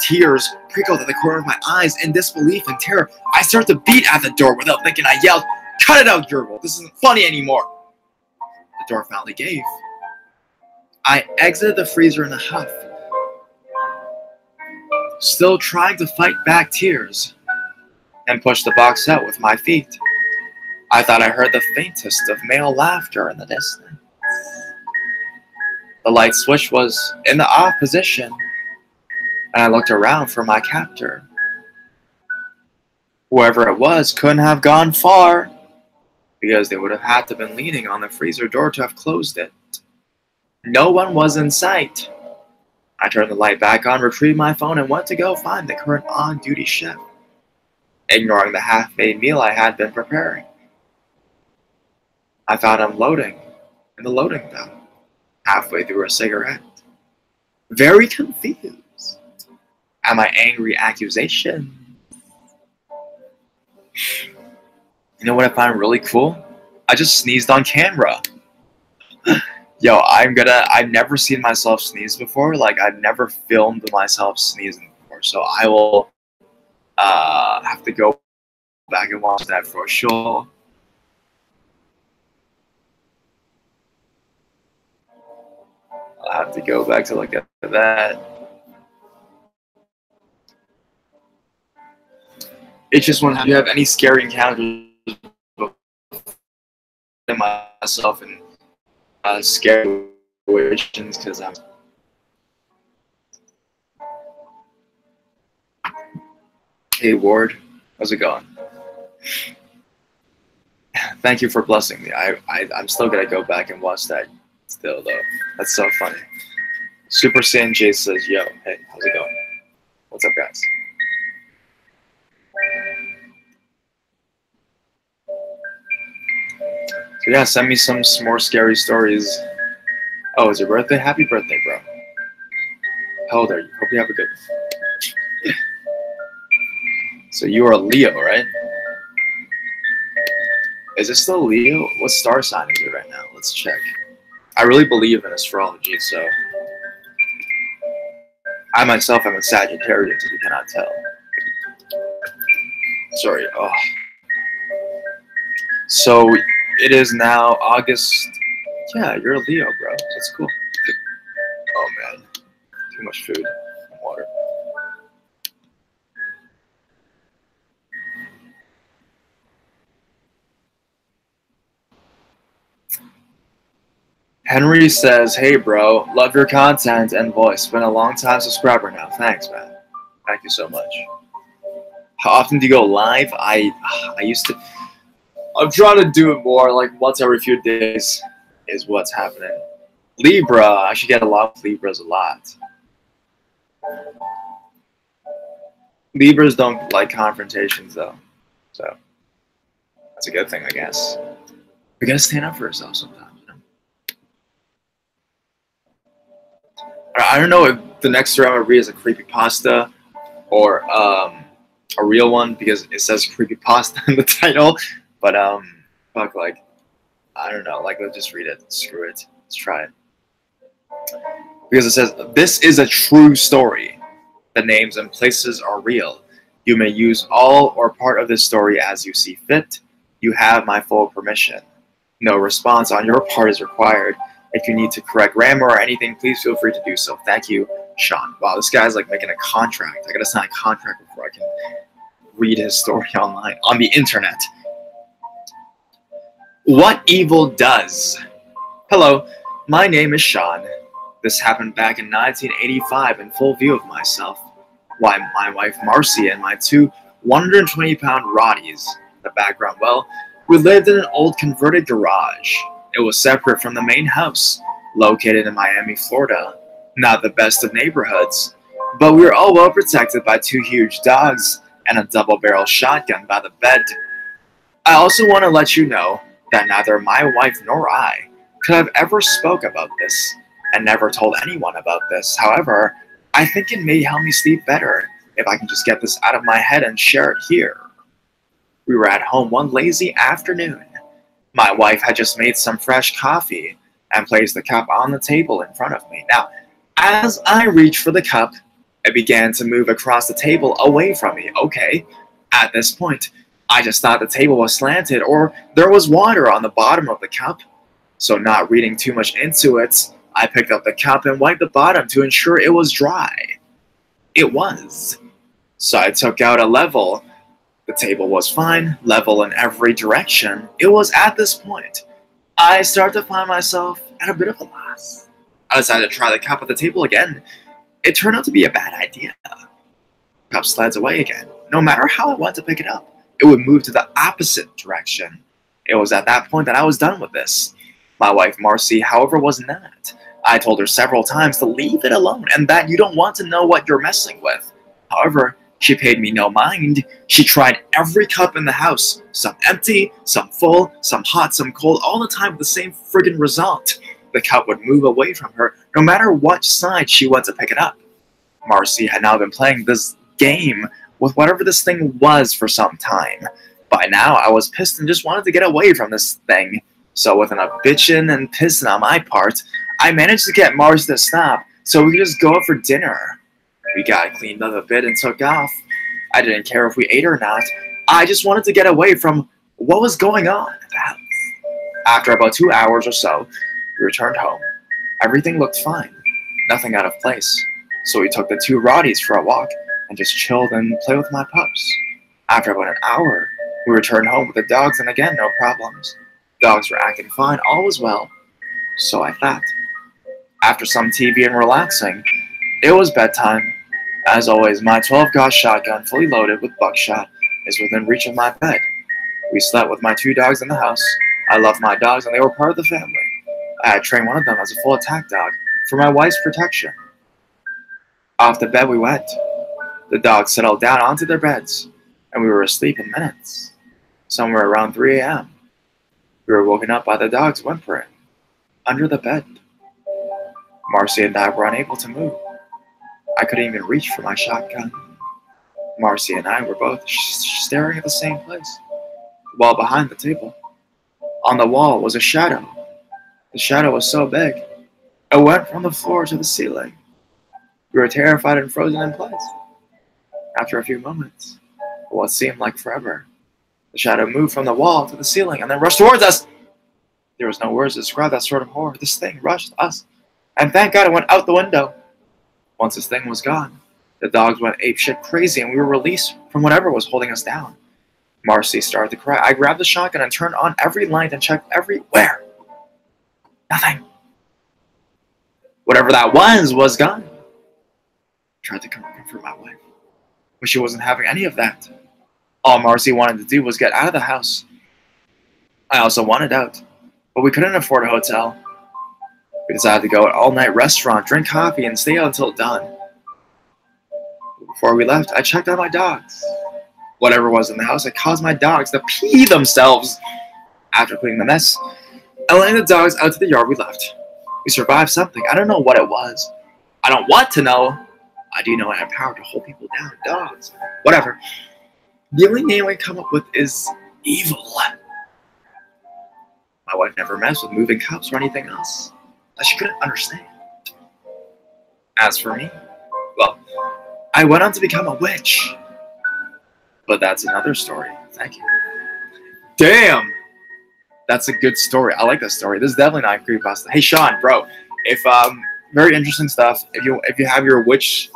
Tears prickled at the corner of my eyes. In disbelief and terror, I started to beat at the door. Without thinking, I yelled, "Cut it out, Uriel! This isn't funny anymore!" The door finally gave. I exited the freezer in a huff, still trying to fight back tears, and pushed the box out with my feet. I thought I heard the faintest of male laughter in the distance. The light switch was in the off position, and I looked around for my captor. Whoever it was couldn't have gone far, because they would have had to have been leaning on the freezer door to have closed it. No one was in sight. I turned the light back on, retrieved my phone, and went to go find the current on-duty chef, ignoring the half-made meal I had been preparing. I found him loading in the loading dock, halfway through a cigarette, very confused at my angry accusation. You know what I find really cool? I just sneezed on camera. Yo, I've never seen myself sneeze before. Like, I've never filmed myself sneezing before. So I will have to go back and watch that for sure. I'll have to go back to look at that. It's just when you have any scary encounters in myself and scary situations, because I'm. Hey Ward, how's it going? Thank you for blessing me. I'm still gonna go back and watch that still though. That's so funny. Super Saiyan J says, yo, hey, how's it going? What's up, guys? So yeah, send me some more scary stories. Oh, it's your birthday? Happy birthday, bro. How old are you? Hope you have a good one. So you are a Leo, right? Is it still Leo? What star sign is it right now? Let's check. I really believe in astrology, so I myself am a Sagittarius, if you cannot tell. Sorry. Oh. So it is now August. Yeah, you're a Leo, bro. That's cool. Oh man, too much food and water. Henry says, hey bro, love your content and voice. Been a long time subscriber now. Thanks, man. Thank you so much. How often do you go live? I used to. I'm trying to do it more, like once every few days is what's happening. Libra, I should get along with Libras a lot. Libras don't like confrontations though, so that's a good thing, I guess. We gotta stand up for ourselves sometimes, you know? I don't know if the next story I'm gonna read is a creepypasta or a real one, because it says creepypasta in the title. But fuck, like, I don't know, like, let's just read it. Screw it. Let's try it. Because it says, this is a true story. The names and places are real. You may use all or part of this story as you see fit. You have my full permission. No response on your part is required. If you need to correct grammar or anything, please feel free to do so. Thank you, Sean. Wow, this guy's like making a contract. I gotta sign a contract before I can read his story online, on the internet. What evil does? Hello, my name is Sean. This happened back in 1985 in full view of myself. Why, my wife Marcy and my two 120-pound Roddies. The background, well, we lived in an old converted garage. It was separate from the main house, located in Miami, Florida. Not the best of neighborhoods, but we were all well protected by two huge dogs and a double-barrel shotgun by the bed. I also want to let you know that neither my wife nor I could have ever spoke about this and never told anyone about this. However, I think it may help me sleep better if I can just get this out of my head and share it here. We were at home one lazy afternoon. My wife had just made some fresh coffee and placed the cup on the table in front of me. Now, as I reached for the cup, it began to move across the table away from me. Okay, at this point, I just thought the table was slanted or there was water on the bottom of the cup. So not reading too much into it, I picked up the cup and wiped the bottom to ensure it was dry. It was. So I took out a level. The table was fine, level in every direction. It was at this point I started to find myself at a bit of a loss. I decided to try the cup at the table again. It turned out to be a bad idea. Cup slides away again. No matter how I went to pick it up, it would move to the opposite direction. It was at that point that I was done with this. My wife Marcy, however, was not. I told her several times to leave it alone and that you don't want to know what you're messing with. However, she paid me no mind. She tried every cup in the house, some empty, some full, some hot, some cold, all the time with the same friggin' result. The cup would move away from her no matter what side she went to pick it up. Marcy had now been playing this game with whatever this thing was for some time. By now, I was pissed and just wanted to get away from this thing. So with enough bitching and pissing on my part, I managed to get Marcy to stop so we could just go out for dinner. We got cleaned up a bit and took off. I didn't care if we ate or not. I just wanted to get away from what was going on at the house. After about 2 hours or so, we returned home. Everything looked fine. Nothing out of place. So we took the two Roddies for a walk and just chilled and played with my pups. After about an hour, we returned home with the dogs and again, no problems. Dogs were acting fine, all was well. So I thought. After some TV and relaxing, it was bedtime. As always, my 12-gauge shotgun, fully loaded with buckshot, is within reach of my bed. We slept with my two dogs in the house. I loved my dogs and they were part of the family. I had trained one of them as a full attack dog for my wife's protection. Off the bed we went. The dogs settled down onto their beds, and we were asleep in minutes. Somewhere around 3 a.m., we were woken up by the dogs whimpering under the bed. Marcy and I were unable to move. I couldn't even reach for my shotgun. Marcy and I were both staring at the same place, while behind the table. On the wall was a shadow. The shadow was so big, it went from the floor to the ceiling. We were terrified and frozen in place. After a few moments, what seemed like forever, the shadow moved from the wall to the ceiling and then rushed towards us. There was no words to describe that sort of horror. This thing rushed us, and thank God it went out the window. Once this thing was gone, the dogs went apeshit crazy and we were released from whatever was holding us down. Marcy started to cry. I grabbed the shotgun and turned on every light and checked everywhere. Nothing. Whatever that was gone. I tried to comfort my wife, but she wasn't having any of that. All Marcy wanted to do was get out of the house. I also wanted out, but we couldn't afford a hotel. We decided to go to an all-night restaurant, drink coffee, and stay out until dawn. Before we left, I checked on my dogs. Whatever was in the house had caused my dogs to pee themselves. After cleaning the mess and letting the dogs out to the yard, we left. We survived something. I don't know what it was. I don't want to know. I do know I have power to hold people down. Dogs. Whatever. The only name I come up with is evil. My wife never messed with moving cups or anything else that she couldn't understand. As for me, well, I went on to become a witch. But that's another story. Thank you. Damn! That's a good story. I like that story. This is definitely not creepypasta. Hey, Sean, bro, if very interesting stuff. If you have your witch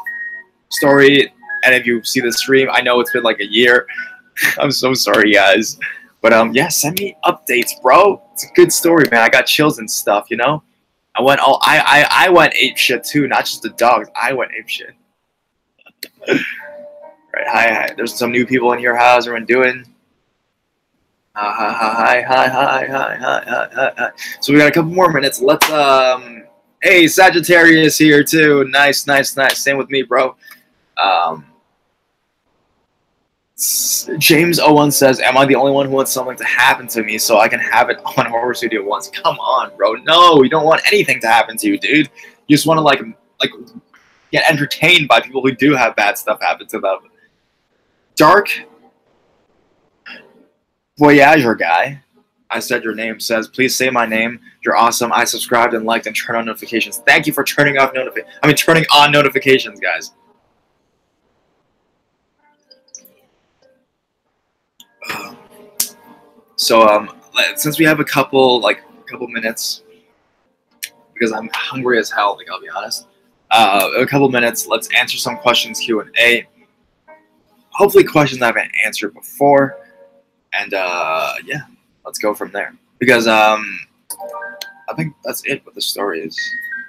story and if you see the stream, I know it's been like a year. I'm so sorry, guys. But yeah, send me updates, bro. It's a good story, man. I got chills and stuff, you know. I went went ape shit too, not just the dogs. I went ape shit. Right, hi. There's some new people in here. How's everyone doing? Hi. So we got a couple more minutes. Let's hey, Sagittarius here too. Nice. Same with me, bro. James Owen says, "Am I the only one who wants something to happen to me so I can have it on Horror Studio once?" Come on, bro. No, you don't want anything to happen to you, dude. You just want to like get entertained by people who do have bad stuff happen to them. Dark Voyager guy, I said your name, says, "Please say my name. You're awesome. I subscribed and liked and turned on notifications." Thank you for turning on notifications, guys. So since we have a couple minutes, because I'm hungry as hell, like I'll be honest, a couple minutes, let's answer some questions, Q&A. Hopefully questions I haven't answered before. And yeah, let's go from there. Because I think that's it what the story is.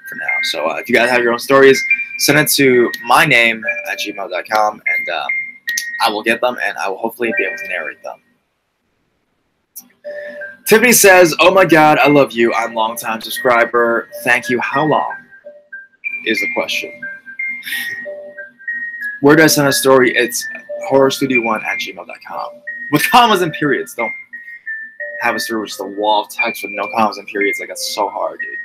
for now. So if you guys have your own stories, send it to myname@gmail.com, and I will get them, and I will hopefully be able to narrate them. Tiffany says, "Oh my God, I love you. I'm a long-time subscriber. Thank you. How long?" is the question. Where do I send a story? It's horrorstudio1@gmail.com. With commas and periods. Don't have a story with just a wall of text with no commas and periods. Like, that's so hard, dude.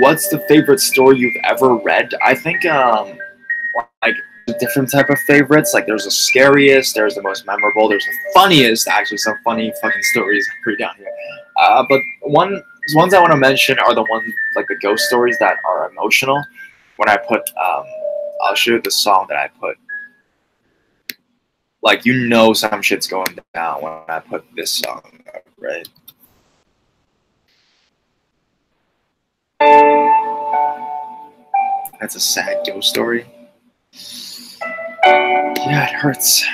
What's the favorite story you've ever read? I think, like, different type of favorites. Like, there's the scariest, there's the most memorable, there's the funniest. Actually, some funny fucking stories pretty down here. But ones I want to mention are the ones, like, the ghost stories that are emotional. When I put, I'll show you the song that I put. Like, you know some shit's going down when I put this song up, right? That's a sad ghost story. Yeah, it hurts.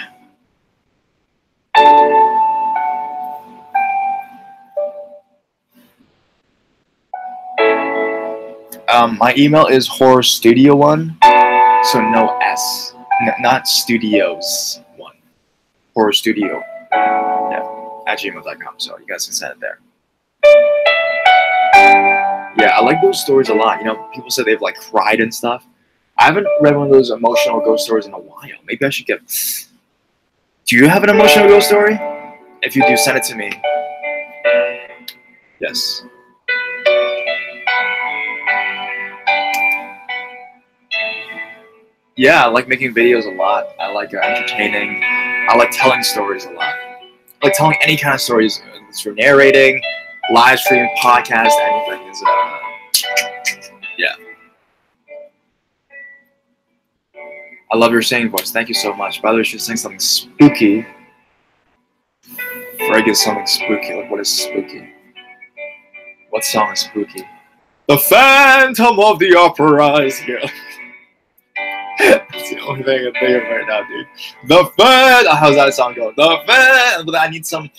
My email is horrorstudio1, so no S, not studios 1. Horrorstudio, yeah, @gmail.com. So you guys can send it there. Yeah, I like those stories a lot. You know, people say they've like cried and stuff. I haven't read one of those emotional ghost stories in a while. Maybe I should get. Do you have an emotional ghost story? If you do, send it to me. Yes. Yeah, I like making videos a lot. I like entertaining. I like telling stories a lot. I like telling any kind of stories. Through narrating, live stream, podcast, anything is yeah. I love your singing voice. Thank you so much. By the way, you should sing something spooky. Before I get something spooky, like, what is spooky? What song is spooky? The Phantom of the Opera is here. That's the only thing I can think of right now, dude. The Phantom. How's that song go? The Phantom. But I need some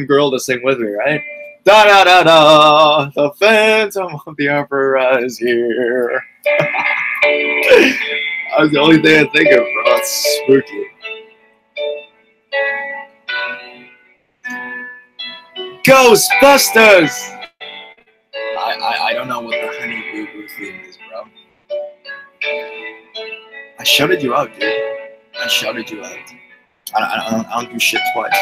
girl to sing with me, right? Da da da da. The Phantom of the Opera is here. That's the only thing I think of, bro. It's spooky. Ghostbusters! I don't know what the Honey Boo Boo theme is, bro. I shouted you out, dude. I shouted you out. I don't do shit twice.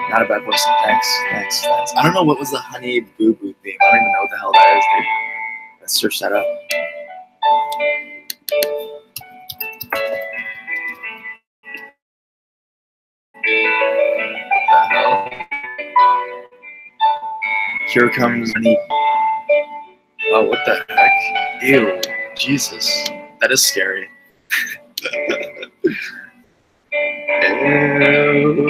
Not a bad person. Thanks. I don't know what was the Honey Boo Boo theme. I don't even know what the hell that is, dude. Let's search that up. Here comes Honey. Oh, what the heck? Ew. Jesus. That is scary. Ew.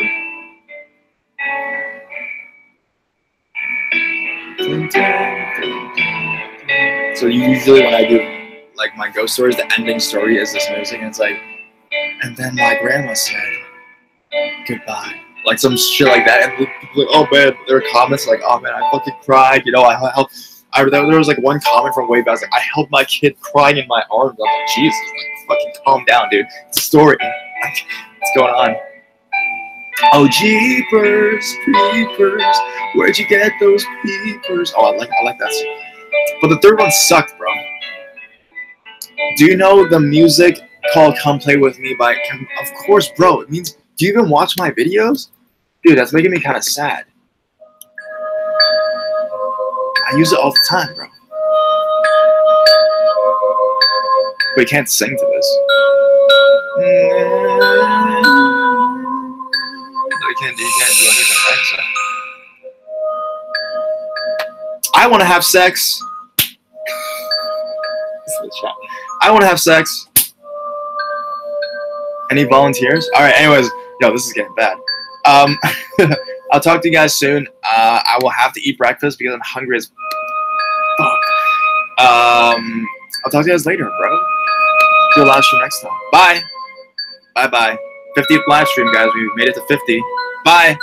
So usually when I do like my ghost stories, the ending story is this music, and it's like, and then my grandma said goodbye, like some shit like that, and people like, oh man, there are comments like, oh man, I fucking cried, you know, I helped. There was like one comment from way back, I was like, I held my kid crying in my arms. I'm like, Jesus, like, fucking calm down, dude. It's a story. Like, what's going on? Oh, jeepers, creepers, where'd you get those peepers? Oh, I like that song. But the third one sucked, bro. Do you know the music called Come Play With Me by... Of course, bro. It means... Do you even watch my videos? Dude, that's making me kind of sad. I use it all the time, bro. But you can't sing to this. You can't do anything, right? So. I want to have sex. I want to have sex. Any volunteers? All right. Anyways, yo, this is getting bad. I'll talk to you guys soon. I will have to eat breakfast because I'm hungry as fuck. I'll talk to you guys later, bro. Do a live stream next time. Bye. Bye. 50th live stream, guys. We made it to 50. Bye.